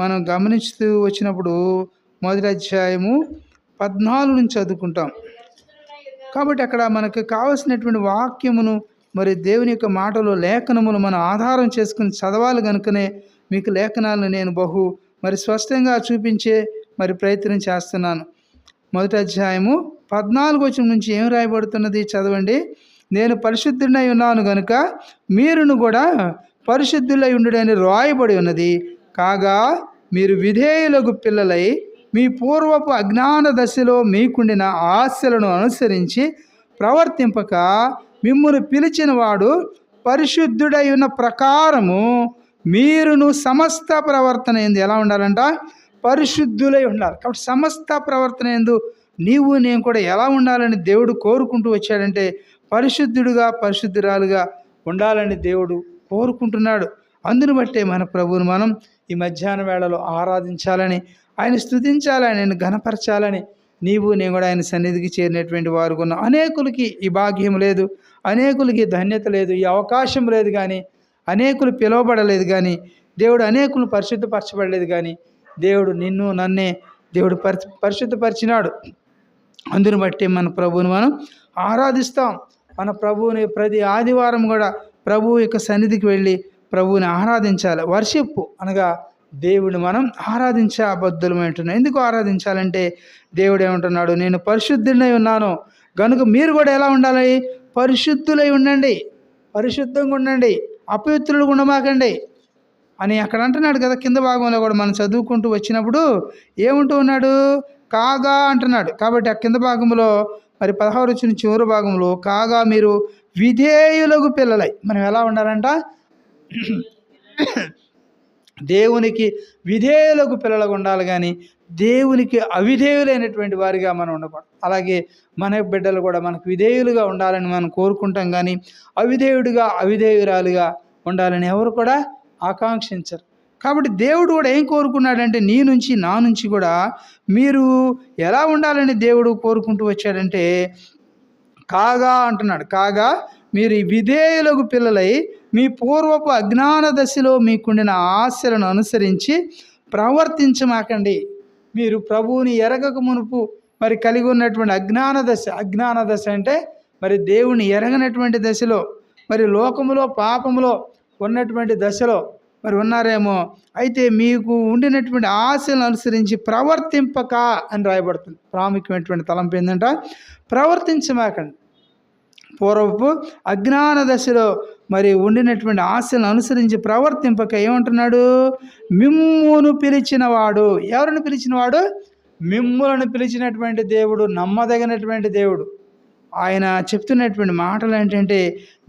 మనం గమనిస్తూ వచ్చినప్పుడు మొదటి అధ్యాయము 14 నుంచి చదువుకుంటాం. కాబట్టి అక్కడ మనకు కావలసినటువంటి వాక్యమును మరి దేవుని యొక్క మాటలు, లేఖనములు మనం ఆధారం చేసుకుని చదవాలి. కనుకనే మీకు లేఖనాలను నేను మరి స్పష్టంగా చూపించే మరి ప్రయత్నం చేస్తున్నాను. మొదటి అధ్యాయము 14వ వచనం నుంచి ఏం రాయబడుతున్నది చదవండి. నేను పరిశుద్ధుడై ఉన్నాను గనుక మీరును కూడా పరిశుద్ధులై ఉండుడని రాయబడి ఉన్నది. కాగా మీరు విధేయులకు పిల్లలై మీ పూర్వపు అజ్ఞాన దశలో మీకుండిన ఆశలను అనుసరించి ప్రవర్తింపక, మిమ్మును పిలిచిన వాడు పరిశుద్ధుడై ఉన్న ప్రకారము మీరును సమస్త ప్రవర్తన ఎందు ఎలా ఉండాలంట, పరిశుద్ధులై ఉండాలి. కాబట్టి సమస్త ప్రవర్తన ఎందు నేను కూడా ఎలా ఉండాలని దేవుడు కోరుకుంటూ వచ్చాడంటే, పరిశుద్ధురాలుగా ఉండాలని దేవుడు కోరుకుంటున్నాడు. అందుని బట్టే మన ప్రభువును మనం ఈ మధ్యాహ్న వేళలో ఆరాధించాలని, ఆయన స్తుతించాలని, ఆయన ఘనపరచాలని నేను కూడా ఆయన సన్నిధికి చేరినటువంటి వారు ఉన్నాం. అనేకులకి ఈ భాగ్యం లేదు, అనేకులకి ధన్యత లేదు, ఈ అవకాశం లేదు. కానీ అనేకులు పిలువబడలేదు, కానీ దేవుడు అనేకులు పరిశుద్ధపరచబడలేదు. కానీ దేవుడు నిన్ను నన్నే దేవుడు పరిశుద్ధపరిచినాడు. అందుని బట్టి మన ప్రభువుని మనం ఆరాధిస్తాం. మన ప్రభువుని ప్రతి ఆదివారం కూడా ప్రభువు యొక్క సన్నిధికి వెళ్ళి ప్రభువుని ఆరాధించాలి. వర్షిప్ అనగా దేవుడిని మనం ఆరాధించే బద్ధులమంటున్నాం. ఎందుకు ఆరాధించాలంటే దేవుడు ఏమంటున్నాడు, నేను పరిశుద్ధుడై ఉన్నాను కనుక మీరు కూడా ఎలా ఉండాలి, పరిశుద్ధులై ఉండండి, పరిశుద్ధంగా ఉండండి, అపవిత్రులు ఉండమాకండి అని అక్కడ అంటున్నాడు కదా. కింద భాగంలో కూడా మనం చదువుకుంటూ వచ్చినప్పుడు ఏముంటూ ఉన్నాడు, కాగా అంటున్నాడు. కాబట్టి ఆ కింద భాగంలో మరి 16 వచ్చిన చివరి భాగంలో కాగా మీరు విధేయులకు పిల్లలై, మనం ఎలా ఉండాలంట, దేవునికి విధేయులకు పిల్లలకు ఉండాలి కానీ దేవునికి అవిధేయులైనటువంటి వారిగా మనం ఉండకూడదు. అలాగే మన బిడ్డలు కూడా మనకు విధేయులుగా ఉండాలని మనం కోరుకుంటాం కానీ అవిధేయురాలుగా ఉండాలని ఎవరు కూడా ఆకాంక్షించరు. కాబట్టి దేవుడు కూడా ఏం కోరుకున్నాడంటే నీ నుంచి నా నుంచి కూడా మీరు ఎలా ఉండాలని దేవుడు కోరుకుంటూ వచ్చాడంటే కాగా అంటున్నాడు. కాగా మీరు విధేయులకు పిల్లలై మీ పూర్వపు అజ్ఞాన దశలో మీకుండిన ఆశలను అనుసరించి ప్రవర్తించమాకండి. మీరు ప్రభువుని ఎరగక మునుపు మరి కలిగి ఉన్నటువంటి అజ్ఞాన దశ అంటే మరి దేవుని ఎరగనటువంటి దశలో, మరి లోకములో పాపములో ఉన్నటువంటి దశలో మరి ఉన్నారేమో. అయితే మీకు ఉండినటువంటి ఆశలను అనుసరించి ప్రవర్తింపక అని రాయబడుతుంది. ప్రాముఖ్యమైనటువంటి తలంపు ఏంటంట, ప్రవర్తించమాకండి. పూర్వపు అజ్ఞాన దశలో మరి ఉండినటువంటి ఆశలను అనుసరించి ప్రవర్తింపక ఏమంటున్నాడు, మిమ్మును పిలిచినవాడు. ఎవరిని పిలిచినవాడు, మిమ్ములను పిలిచినటువంటి దేవుడు, నమ్మదగినటువంటి దేవుడు. ఆయన చెప్తున్నటువంటి మాటలు ఏంటంటే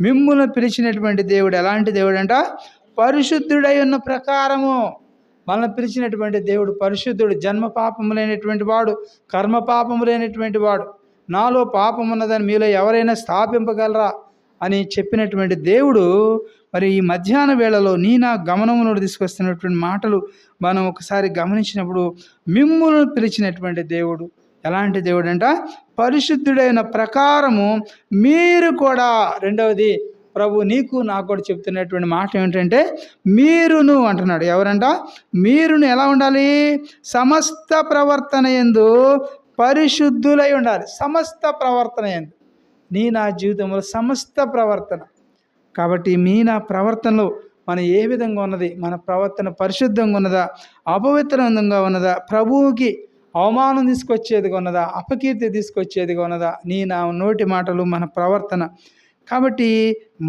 మిమ్ములను పిలిచినటువంటి దేవుడు ఎలాంటి దేవుడు అంట, పరిశుద్ధుడై ఉన్న ప్రకారము. మనల్ని పిలిచినటువంటి దేవుడు పరిశుద్ధుడు, జన్మ పాపము లేనటువంటి వాడు, కర్మ పాపము లేనటువంటి వాడు. నాలో పాపం ఉన్నదని మీలో ఎవరైనా స్థాపింపగలరా అని చెప్పినటువంటి దేవుడు మరి ఈ మధ్యాహ్న వేళలో నా గమనంలో తీసుకొస్తున్నటువంటి మాటలు మనం ఒకసారి గమనించినప్పుడు మిమ్ములను పిలిచినటువంటి దేవుడు ఎలాంటి దేవుడు అంట, పరిశుద్ధుడైన ప్రకారము మీరు కూడా. రెండవది ప్రభు నీకు నాకు కూడా చెప్తున్నటువంటి మాట ఏమిటంటే మీరును అంటున్నాడు. ఎవరంట, మీరును ఎలా ఉండాలి, సమస్త ప్రవర్తన యందు పరిశుద్ధులై ఉండాలి. సమస్త ప్రవర్తన యందు, నా జీవితంలో సమస్త ప్రవర్తన. కాబట్టి నా ప్రవర్తనలో మనం ఏ విధంగా ఉన్నది, మన ప్రవర్తన పరిశుద్ధంగా ఉన్నదా, అపవిత్రంగా ఉన్నదా, ప్రభువుకి అవమానం తీసుకొచ్చేదిగా ఉన్నదా, అపకీర్తి తీసుకొచ్చేదిగా ఉన్నదా, నా నోటి మాటలు, మన ప్రవర్తన. కాబట్టి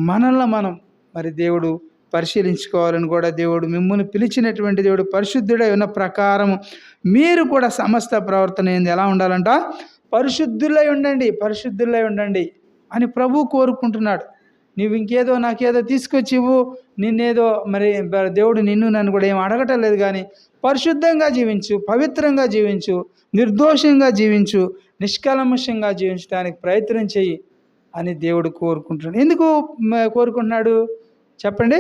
మనల్ని మనం మరి దేవుడు పరిశీలించుకోవాలని కూడా దేవుడు మిమ్మల్ని పిలిచినటువంటి దేవుడు పరిశుద్ధుడై ఉన్న ప్రకారము మీరు కూడా సమస్త ప్రవర్తన ఏంది ఎలా ఉండాలంట, పరిశుద్ధులై ఉండండి అని ప్రభు కోరుకుంటున్నాడు. నువ్వు ఇంకేదో నాకేదో తీసుకొచ్చి ఇవ్వు, నిన్నేదో మరి దేవుడు నన్ను కూడా ఏం అడగటం లేదు, కానీ పరిశుద్ధంగా జీవించు, పవిత్రంగా జీవించు, నిర్దోషంగా జీవించు, నిష్కల్మషంగా జీవించడానికి ప్రయత్నం చెయ్యి అని దేవుడు కోరుకుంటున్నాడు. ఎందుకు కోరుకుంటున్నాడు చెప్పండి,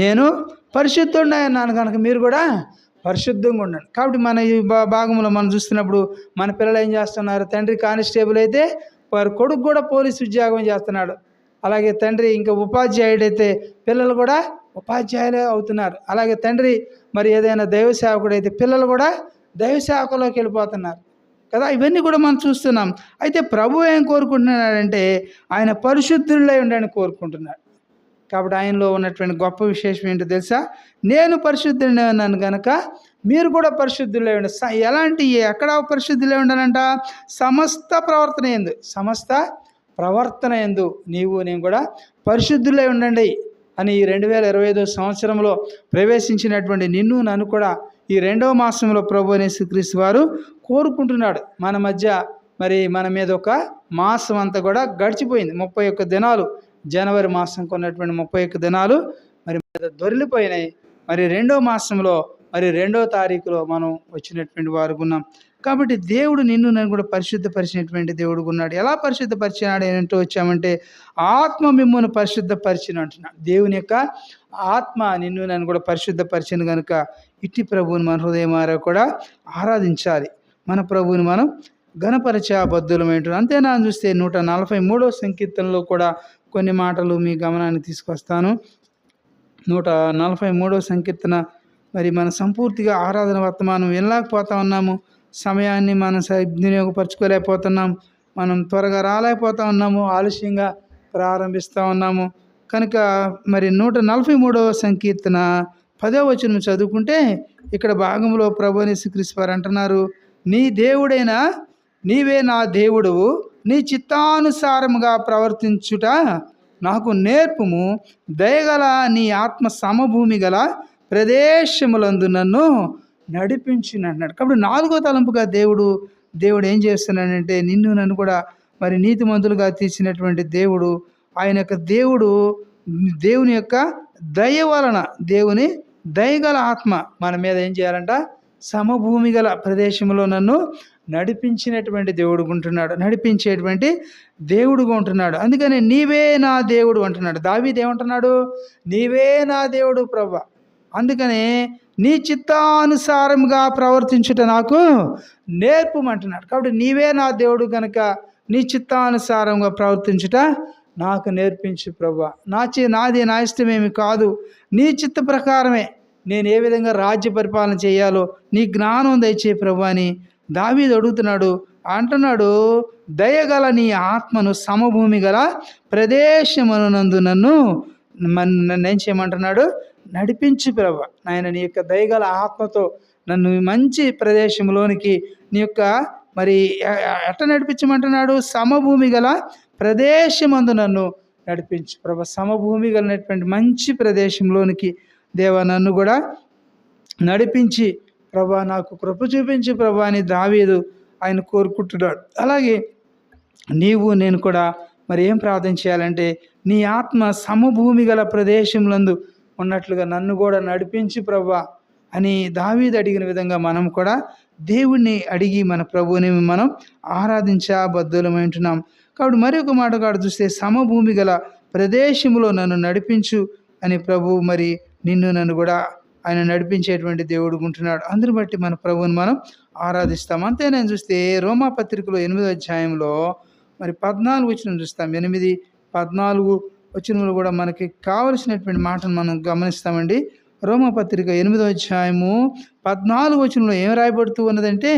నేను పరిశుద్ధుడిని అన్నాను కనుక మీరు కూడా పరిశుద్ధంగా ఉండండి. కాబట్టి మన ఈ భాగంలో మనం చూస్తున్నప్పుడు మన పిల్లలు ఏం చేస్తున్నారు, తండ్రి కానిస్టేబుల్ అయితే వారి కొడుకు కూడా పోలీసు ఉద్యోగం చేస్తున్నాడు. అలాగే తండ్రి ఇంకా ఉపాధ్యాయుడైతే పిల్లలు కూడా ఉపాధ్యాయులే అవుతున్నారు. అలాగే తండ్రి మరి ఏదైనా దైవ సేవకుడు అయితే పిల్లలు కూడా దైవ సేవకులోకి వెళ్ళిపోతున్నారు కదా. ఇవన్నీ కూడా మనం చూస్తున్నాం. అయితే ప్రభు ఏం కోరుకుంటున్నాడంటే ఆయన పరిశుద్ధులై ఉండని కోరుకుంటున్నాడు. కాబట్టి ఆయనలో ఉన్నటువంటి గొప్ప విశేషం ఏంటో తెలుసా, నేను పరిశుద్ధులై ఉన్నాను కనుక మీరు కూడా పరిశుద్ధులై ఉండాలి. ఎక్కడ పరిశుద్ధులై ఉండాలంట, సమస్త ప్రవర్తన యందు నేను కూడా పరిశుద్ధులై ఉండండి అని ఈ 2025 సంవత్సరంలో ప్రవేశించినటువంటి నిన్ను నన్ను కూడా ఈ 2వ మాసంలో ప్రభు యేసుక్రీస్తు వారు కోరుకుంటున్నాడు. మన మధ్య మరి మన మీద ఒక మాసం అంతా కూడా గడిచిపోయింది. 31 దినాలు, జనవరి మాసం కొన్నటువంటి 31 దినాలు మరి మీద దొరికిపోయినాయి. మరి 2వ మాసంలో మరి 2వ తారీఖులో మనం వచ్చినటువంటి వారు ఉన్నాం. కాబట్టి దేవుడు నన్ను కూడా పరిశుద్ధపరిచినటువంటి దేవుడు ఉన్నాడు. ఎలా పరిశుద్ధపరిచినాడు ఏంటో వచ్చామంటే ఆత్మ మిమ్మల్ని పరిశుద్ధపరిచిన అంటున్నాడు. దేవుని యొక్క ఆత్మ నన్ను కూడా పరిశుద్ధపరిచింది కనుక ఇట్టి ప్రభువుని మన హృదయమారా కూడా ఆరాధించాలి. మన ప్రభువుని మనం ఘనపరిచే బద్ధులమేంటారు. అంతేనా చూస్తే 143వ సంకీర్తనలో కూడా కొన్ని మాటలు మీ గమనాన్ని తీసుకొస్తాను. 143వ సంకీర్తన మరి మనం సంపూర్తిగా ఆరాధన వర్తమానం వినలేకపోతా ఉన్నాము. సమయాన్ని మనం సద్వినియోగపరచుకోలేకపోతున్నాం. మనం త్వరగా రాలేకపోతా ఉన్నాము. ఆలస్యంగా ప్రారంభిస్తూ ఉన్నాము. కనుక మరి 143వ సంకీర్తన 10వ వచనం చదువుకుంటే ఇక్కడ భాగంలో ప్రభువైన యేసుక్రీస్తు వారు అంటున్నారు, నీ దేవుడైన నీవే నా దేవుడవు, నీ చిత్తానుసారముగా ప్రవర్తించుట నాకు నేర్పుము, దయగల నీ ఆత్మ సమభూమి గల ప్రదేశములందు నన్ను నడిపించును అన్నాడు. కాబట్టి 4వ తలంపుగా దేవుడు ఏం చేస్తున్నాడంటే నిన్ను నన్ను కూడా మరి నీతిమంతులుగా తీర్చినటువంటి దేవుడు, ఆయన యొక్క దేవుని యొక్క దయ వలన, దేవుని దయగల ఆత్మ మన మీద ఏం చేయాలంట, సమభూమి గల ప్రదేశంలో నన్ను నడిపించినటువంటి దేవుడుగా ఉంటున్నాడు, నడిపించేటువంటి దేవుడుగా ఉంటున్నాడు. అందుకని నీవే నా దేవుడు అంటున్నాడు. దావీదు ఏమంటున్నాడు, నీవే నా దేవుడు ప్రభువా, అందుకనే నీ చిత్తానుసారంగా ప్రవర్తించుట నాకు నేర్పమంటున్నాడు. కాబట్టి నీవే నా దేవుడు కనుక నీ చిత్తానుసారంగా ప్రవర్తించుట నాకు నేర్పించు ప్రభువా. నాది నా ఇష్టమేమి కాదు, నీ చిత్త ప్రకారమే నేను ఏ విధంగా రాజ్య పరిపాలన చేయాలో నీ జ్ఞానం దయచేయి ప్రభువా అని దావీదు అడుగుతున్నాడు. అంటున్నాడు, దయగల నీ ఆత్మను సమభూమి గల ప్రదేశమునందు నన్ను ఏం చేయమంటున్నాడు, నడిపించు ప్రభువా. నాయన నీ యొక్క దయగల ఆత్మతో నన్ను మంచి ప్రదేశంలోనికి నీ యొక్క మరి ఎట్ట నడిపించమంటున్నాడు, సమభూమి గల ప్రదేశమందు నన్ను నడిపించు ప్రభా. సమభూమి కలిగినటువంటి మంచి ప్రదేశంలోనికి దేవా నన్ను కూడా నడిపించి ప్రభా నాకు కృప చూపించి ప్రభా అని దావీదు ఆయన కోరుకుంటున్నాడు. అలాగే నీవు నేను కూడా మరి ఏం ప్రార్థన చేయాలంటే, నీ ఆత్మ సమభూమి గల ప్రదేశంలందు ఉన్నట్లుగా నన్ను కూడా నడిపించి ప్రభా అని దావీదు అడిగిన విధంగా మనం కూడా దేవుణ్ణి అడిగి మన ప్రభువుని మనం ఆరాధించబద్ధులమైంటున్నాం. కాబట్టి మరి ఒక మాట కాడ చూస్తే సమభూమి గల ప్రదేశంలో నన్ను నడిపించు అని ప్రభు మరి నిన్ను నన్ను కూడా ఆయన నడిపించేటువంటి దేవుడు ఉంటున్నాడు. అందుని బట్టి మన ప్రభువుని మనం ఆరాధిస్తాం. అంతే నేను చూస్తే రోమాపత్రికలో 8వ అధ్యాయంలో మరి 14 వచనం చూస్తాం. 8, 14 వచనంలో కూడా మనకి కావలసినటువంటి మాటను మనం గమనిస్తామండి. రోమాపత్రిక 8వ అధ్యాయము 14 వచనంలో ఏం రాయబడుతూ ఉన్నదంటే,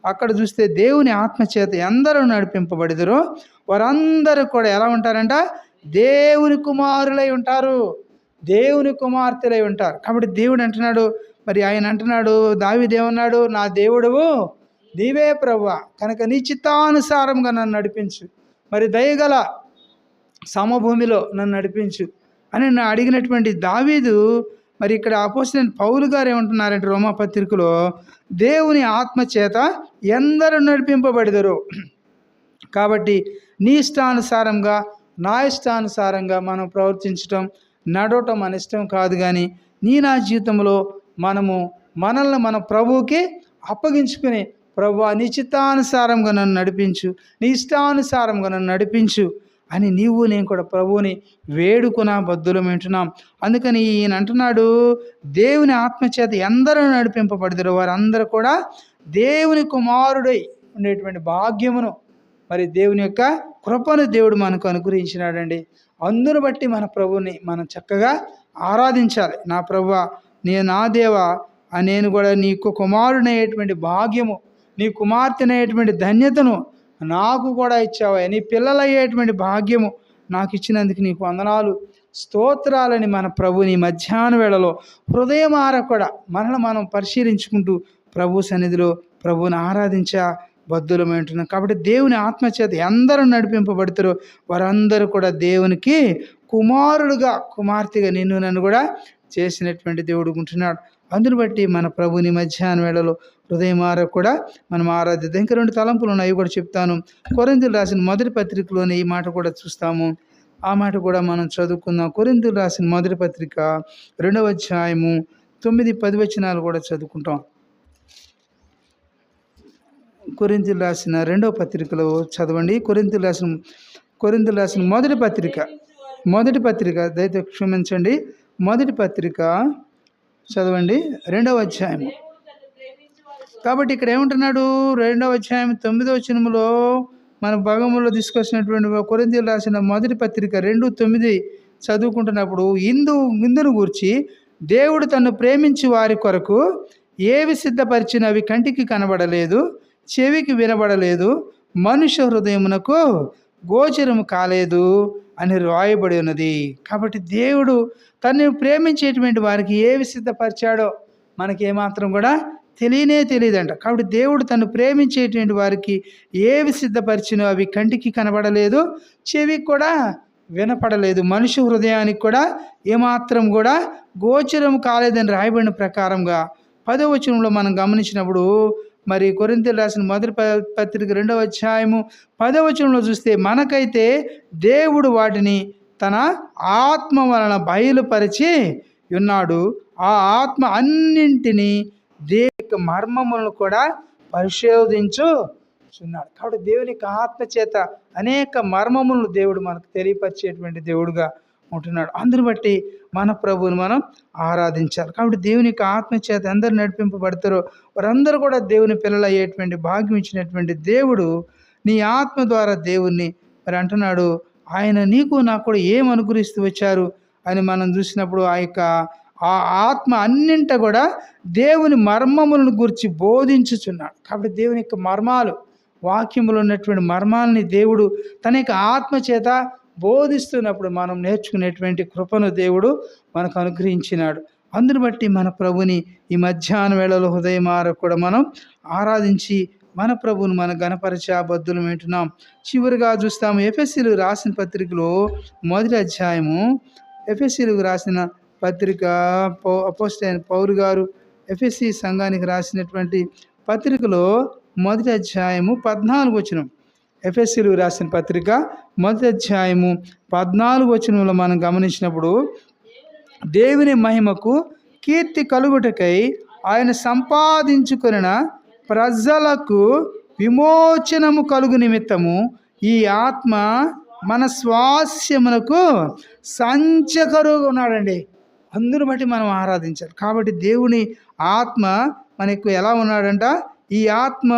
అక్కడ చూస్తే దేవుని ఆత్మచేత ఎందరూ నడిపింపబడిదరో వారందరూ కూడా ఎలా ఉంటారంట, దేవుని కుమారులై ఉంటారు, దేవుని కుమార్తెలై ఉంటారు. కాబట్టి దేవుడు అంటున్నాడు, మరి ఆయన అంటున్నాడు, దావీదు ఏమన్నాడు, నా దేవుడవు నీవే ప్రభువా కనుక నీ చిత్తానుసారంగా నన్ను నడిపించు, మరి దయగల సమభూమిలో నన్ను నడిపించు అని నన్ను అడిగినటువంటి దావీదు మరి ఇక్కడ అపోస్తలుడైన పౌలు గారు ఏమంటున్నారంటే రోమాపత్రికలో, దేవుని ఆత్మ చేత ఎందరూ నడిపింపబడిదరు. కాబట్టి నీ ఇష్టానుసారంగా నా ఇష్టానుసారంగా మనం ప్రవర్తించటం నడవటం మన ఇష్టం కాదు, కానీ నా జీవితంలో మనల్ని మన ప్రభువుకి అప్పగించుకుని, ప్రభువా నీ చిత్తానుసారంగా నన్ను నడిపించు, నీ ఇష్టానుసారంగా నన్ను నడిపించు అని నీవు నేను కూడా ప్రభువుని వేడుకున్న బద్దులం వింటున్నాం. అందుకని ఈయన అంటున్నాడు, దేవుని ఆత్మచేత ఎందరూ నడిపింపబడిదరో వారందరూ కూడా దేవుని కుమారుడై ఉండేటువంటి భాగ్యమును, మరి దేవుని యొక్క కృపను దేవుడు మనకు అనుగ్రహించినాడండి. అందును బట్టి మన ప్రభువుని మనం చక్కగా ఆరాధించాలి. నా ప్రభువా, నా దేవా, నేను కూడా నీకు కుమారుడనేటువంటి భాగ్యము, నీ కుమార్తెనేటువంటి ధన్యతను నాకు కూడా ఇచ్చావా, నీ పిల్లలయ్యేటువంటి భాగ్యము నాకు ఇచ్చినందుకు నీకు వందనాలు, స్తోత్రాలని మన ప్రభుని మధ్యాహ్న వేళలో హృదయమార కూడా మనం పరిశీలించుకుంటూ ప్రభు సన్నిధిలో ప్రభువుని ఆరాధించబద్ధులమై ఉంటున్నాం. కాబట్టి దేవుని ఆత్మచేత ఎందరూ నడిపింపబడతారో వారందరూ కూడా దేవునికి కుమారుడుగా కుమార్తెగా నిన్ను నన్ను కూడా చేసినటువంటి దేవుడు ఉంటున్నాడు. అందుని బట్టి మన ప్రభుని మధ్యాహ్న వేళలో హృదయమార కూడా మనం ఆరాధిద్దాం. ఇంకా 2 తలంపులు ఉన్నాయి, కూడా చెప్తాను. కొరింథీయులకు రాసిన మొదటి పత్రికలోనే ఈ మాట కూడా చూస్తాము, ఆ మాట కూడా మనం చదువుకుందాం. కొరింథీయులకు రాసిన మొదటి పత్రిక 2వ అధ్యాయము 9, 10 వచనాలు కూడా చదువుకుంటాం. కొరింథీయులకు రాసిన 2వ పత్రికలో చదవండి. కొరింథీయులకు రాసిన మొదటి పత్రిక దయతో క్షమించండి, మొదటి పత్రిక చదవండి, 2వ అధ్యాయము. కాబట్టి ఇక్కడ ఏమంటున్నాడు, 2వ అధ్యాయం 9వ వచనములో మన భాగంలో తీసుకొచ్చినటువంటి కొరింథీయులకు రాసిన మొదటి పత్రిక 2:9 చదువుకుంటున్నప్పుడు ఇందును గూర్చి దేవుడు తన్ను ప్రేమించి వారి కొరకు ఏవి సిద్ధపరిచినవి కంటికి కనబడలేదు, చెవికి వినబడలేదు, మనుష్య హృదయమునకు గోచరము కాలేదు అని రాయబడి ఉన్నది. కాబట్టి దేవుడు తను ప్రేమించేటువంటి వారికి ఏవి సిద్ధపరిచాడో మనకి ఏమాత్రం కూడా తెలియదంట. కాబట్టి దేవుడు తను ప్రేమించేటువంటి వారికి ఏవి సిద్ధపరిచినో అవి కంటికి కనబడలేదు, చెవికి కూడా వినపడలేదు, మనుష్య హృదయానికి కూడా ఏమాత్రం కూడా గోచరం కాలేదని రాయబడిన ప్రకారంగా 10వ వచనంలో మనం గమనించినప్పుడు, మరి కొరింథీయులకు రాసిన మొదటి పత్రిక 2వ అధ్యాయము 10వ వచనంలో చూస్తే, మనకైతే దేవుడు వాటిని తన ఆత్మ వలన బయలుపరిచి ఉన్నాడు, ఆ ఆత్మ అన్నింటినీ దేవుని యొక్క మర్మములను కూడా పరిశోధించుచున్నాడు. కాబట్టి దేవుని యొక్క ఆత్మ చేత అనేక మర్మములను దేవుడు మనకు తెలియపరిచేటువంటి దేవుడుగా ఉంటున్నాడు. అందుని బట్టి మన ప్రభువుని మనం ఆరాధించాలి. కాబట్టి దేవుని యొక్క ఆత్మ చేత అందరు నడిపింపబడతారో వారందరూ కూడా దేవుని పిల్లలు అయ్యేటువంటి భాగ్యం ఇచ్చినటువంటి దేవుడు నీ ఆత్మ ద్వారా దేవుణ్ణి మరి అంటున్నాడు. ఆయన నీకు నాకు కూడా ఏం అనుగ్రహిస్తూ వచ్చారు అని మనం చూసినప్పుడు ఆ ఆత్మ అన్నింట కూడా దేవుని మర్మములను గురించి బోధించుచున్నాడు. కాబట్టి దేవుని యొక్క మర్మాలు, వాక్యములు ఉన్నటువంటి మర్మాలని దేవుడు తన యొక్క ఆత్మ చేత బోధిస్తున్నప్పుడు మనం నేర్చుకునేటువంటి కృపను దేవుడు మనకు అనుగ్రహించినాడు. అందుని బట్టి మన ప్రభుని ఈ మధ్యాహ్న వేళలో హృదయమార కూడా మనం ఆరాధించి మన ప్రభువును మన గణపరిచే బద్దులు వింటున్నాం. చివరిగా చూస్తాము ఎఫెసీయులకు రాసిన పత్రికలో మొదటి అధ్యాయము, ఎఫెసీయులకు రాసిన పత్రిక అపోస్తలుడైన పౌలు గారు ఎఫెసీ సంఘానికి రాసినటువంటి పత్రికలో మొదటి అధ్యాయము 14వ వచనం, ఎఫెసీయులకు రాసిన పత్రిక మొదటి అధ్యాయము 14వ వచనంలో మనం గమనించినప్పుడు, దేవుని మహిమకు కీర్తి కలుగుటకై ఆయన సంపాదించుకొనిన ప్రజలకు విమోచనము కలుగు నిమిత్తము ఈ ఆత్మ మన స్వాస్యమునకు సంచకరుగా ఉన్నాడండి. అందును బట్టి మనం ఆరాధించాలి. కాబట్టి దేవుని ఆత్మ మనకు ఎలా ఉన్నాడంట, ఈ ఆత్మ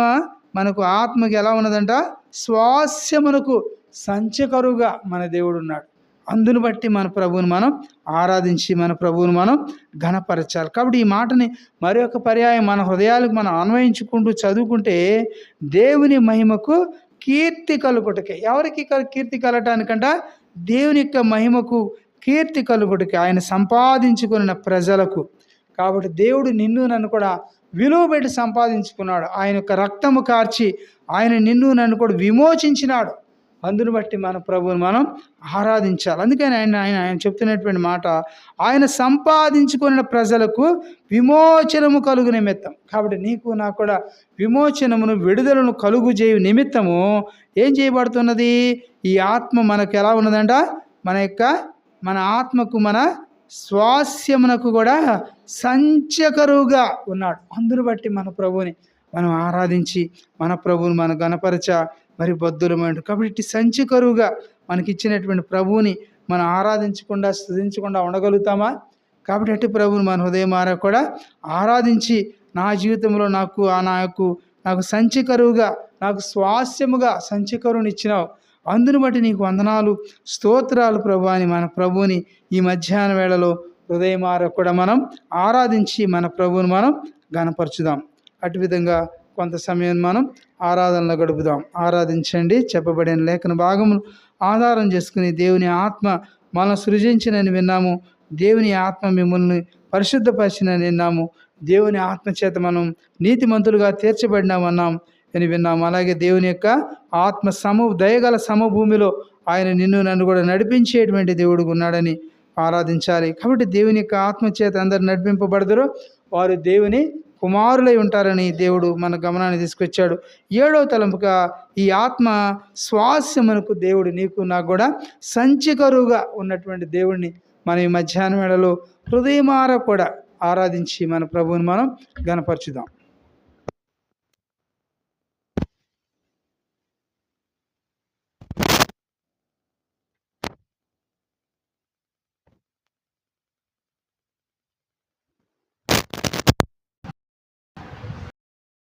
మనకు ఆత్మకి ఎలా ఉన్నదంట, స్వాస్యమునకు సంచకరుగా మన దేవుడు ఉన్నాడు. అందును బట్టి మన ప్రభువుని మనం ఆరాధించి మన ప్రభువుని మనం ఘనపరచాలి. కాబట్టి ఈ మాటని మరొక పర్యాయం మన హృదయాలకు మనం అన్వయించుకుంటూ చదువుకుంటే, దేవుని మహిమకు కీర్తి కలుగుటకే, ఎవరికి కీర్తి కలగటానికంట, దేవుని యొక్క మహిమకు కీర్తి కలుగుటకే ఆయన సంపాదించుకున్న ప్రజలకు. కాబట్టి దేవుడు నిన్ను నన్ను కూడా విలువ పెట్టి సంపాదించుకున్నాడు. ఆయన యొక్క రక్తము కార్చి ఆయన నిన్ను నన్ను కూడా విమోచించినాడు. అందును బట్టి మన ప్రభువుని మనం ఆరాధించాలి. అందుకని ఆయన చెప్తున్నటువంటి మాట, ఆయన సంపాదించుకున్న ప్రజలకు విమోచనము కలుగు నిమిత్తం. కాబట్టి నీకు నాకు కూడా విమోచనమును, విడుదలను కలుగు చేయు నిమిత్తము ఏం చేయబడుతున్నది, ఈ ఆత్మ మనకు ఎలా ఉన్నదంట, మన ఆత్మకు మన స్వాస్యమునకు కూడా సంచకరువుగా ఉన్నాడు. అందును బట్టి మన ప్రభువుని మనం ఆరాధించి మన ప్రభువుని మన గణపరచ మరి బద్దులమైనటు. కాబట్టి సంచకరువుగా మనకిచ్చినటువంటి ప్రభువుని మనం ఆరాధించకుండా స్తుతించకుండా ఉండగలుగుతామా? కాబట్టి అట్టి ప్రభువుని మన హృదయమారా కూడా ఆరాధించి, నా జీవితంలో నాకు సంచకరువుగా, నాకు స్వాస్యముగా సంచకరువుని ఇచ్చినావు, అందును బట్టి నీకు వందనాలు, స్తోత్రాలు ప్రభు అని మన ప్రభువుని ఈ మధ్యాహ్న వేళలో హృదయమార కూడా మనం ఆరాధించి మన ప్రభువుని మనం గణపరచుదాం. అటు విధంగా కొంత సమయం మనం ఆరాధనలో గడుపుదాం. ఆరాధించండి. చెప్పబడిన లేఖన భాగములు ఆధారం చేసుకుని దేవుని ఆత్మ మనం సృజించినని విన్నాము, దేవుని ఆత్మ మిమ్మల్ని పరిశుద్ధపరిచినని విన్నాము, దేవుని ఆత్మ చేత మనం నీతిమంతులుగా తీర్చబడినామన్నాం అని విన్నాము. అలాగే దేవుని యొక్క ఆత్మ దయగల సమభూమిలో ఆయన నిన్ను నన్ను కూడా నడిపించేటువంటి దేవుడు ఉన్నాడని ఆరాధించాలి. కాబట్టి దేవుని యొక్క ఆత్మ చేత అందరు నడిపింపబడతారో వారు దేవుని కుమారులై ఉంటారని దేవుడు మన గమనాన్ని తీసుకొచ్చాడు. 7వ తలంపుగా ఈ ఆత్మ స్వాస్యమునకు దేవుడు నీకు నాకు కూడా సంచకరువుగా ఉన్నటువంటి దేవుడిని మనం ఈ మధ్యాహ్నం వేళలో హృదయమార కూడా ఆరాధించి మన ప్రభువుని మనం గణపరచుదాం.